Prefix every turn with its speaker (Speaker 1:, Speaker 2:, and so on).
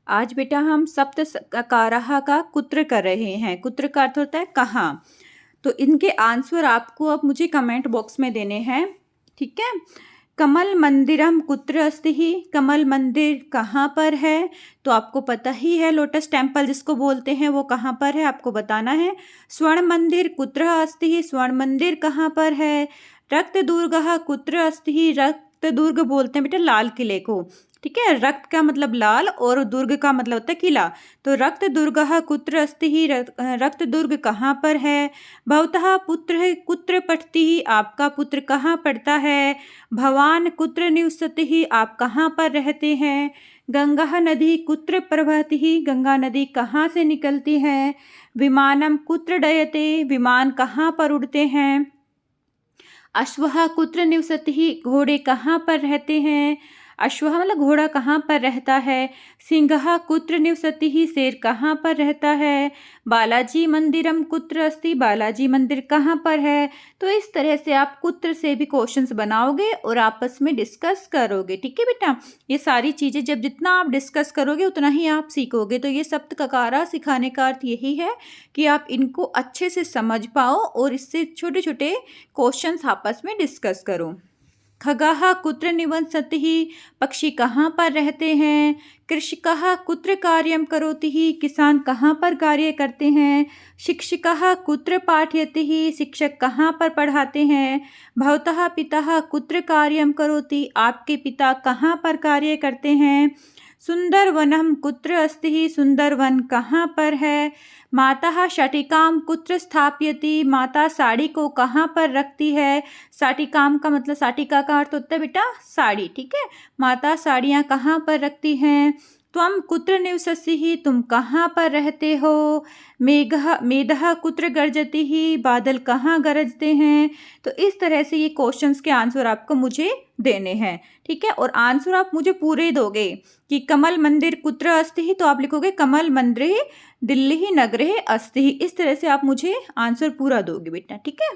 Speaker 1: आज बेटा हम सप्तकाराः का कुत्र कर रहे हैं। कुत्र का अर्थ होता है कहाँ। तो इनके आंसर आपको अब मुझे कमेंट बॉक्स में देने हैं, ठीक है। कमल मंदिरम कुत्र अस्ति ही, कमल मंदिर कहाँ पर है। तो आपको पता ही है लोटस टेम्पल जिसको बोलते हैं वो कहाँ पर है, आपको बताना है। स्वर्ण मंदिर कुत्र अस्ति ही, स्वर्ण मंदिर कहाँ पर है। रक्त दुर्गः कुत्र अस्ति ही, रक्त दुर्ग बोलते हैं बेटा लाल किले को, ठीक है। रक्त का मतलब लाल और दुर्ग का मतलब होता है किला। तो रक्त दुर्गः कुत्र अस्ति ही, रक्त दुर्ग कहाँ पर है। भवतः पुत्र कुत्र पठति ही, आपका पुत्र कहाँ पढ़ता है। भवान कुत्र निवसति ही, आप कहाँ पर रहते हैं। गंगा नदी कुत्र प्रवहति ही, गंगा नदी कहाँ से निकलती है। विमानम कुत्र डयते, विमान कहाँ पर उड़ते हैं। अश्वः कुत्र निवसति ही, घोड़े कहाँ पर रहते हैं। अश्वः मतलब घोड़ा कहाँ पर रहता है। सिंहः कुत्र निवसति ही, शेर कहाँ पर रहता है। बालाजी मंदिरम कुत्र अस्ति, बालाजी मंदिर कहाँ पर है। तो इस तरह से आप कुत्र से भी क्वेश्चंस बनाओगे और आपस में डिस्कस करोगे, ठीक है बेटा। ये सारी चीज़ें जब जितना आप डिस्कस करोगे उतना ही आप सीखोगे। तो ये सप्तकारा सिखाने का अर्थ यही है कि आप इनको अच्छे से समझ पाओ और इससे छोटे छोटे क्वेश्चंस आपस में डिस्कस करो। खगाः कुत्र निवसति ही, पक्षी कहाँ पर रहते हैं। कृषकः कुत्र कार्यं करोति ही, किसान कहाँ पर कार्य करते हैं। शिक्षकः कुत्र पाठयति ही, शिक्षक कहाँ पर पढ़ाते हैं। भवतः पिता कुत्र कार्यं करोति, आपके पिता कहाँ पर कार्य करते हैं। सुंदर वनम कुत्र अस्ति ही, सुंदर वन कहाँ पर है। माता शाटिकाम कुत्र स्थापयति, माता साड़ी को कहाँ पर रखती है। शाटिकाम का मतलब शाटिका का अर्थ होता है बेटा साड़ी, ठीक है। माता साड़ियाँ कहाँ पर रखती हैं। त्वम कुत्र निवससि ही, तुम कहाँ पर रहते हो। मेघः कुत्र गर्जति ही, बादल कहाँ गरजते हैं। तो इस तरह से ये क्वेश्चंस के आंसर आपको मुझे देने हैं, ठीक है। और आंसर आप मुझे पूरे दोगे कि कमल मंदिर कुत्र अस्ति ही, तो आप लिखोगे कमल मंदिर दिल्ली नगरे अस्ति ही। इस तरह से आप मुझे आंसर पूरा दोगे बेटा, ठीक है।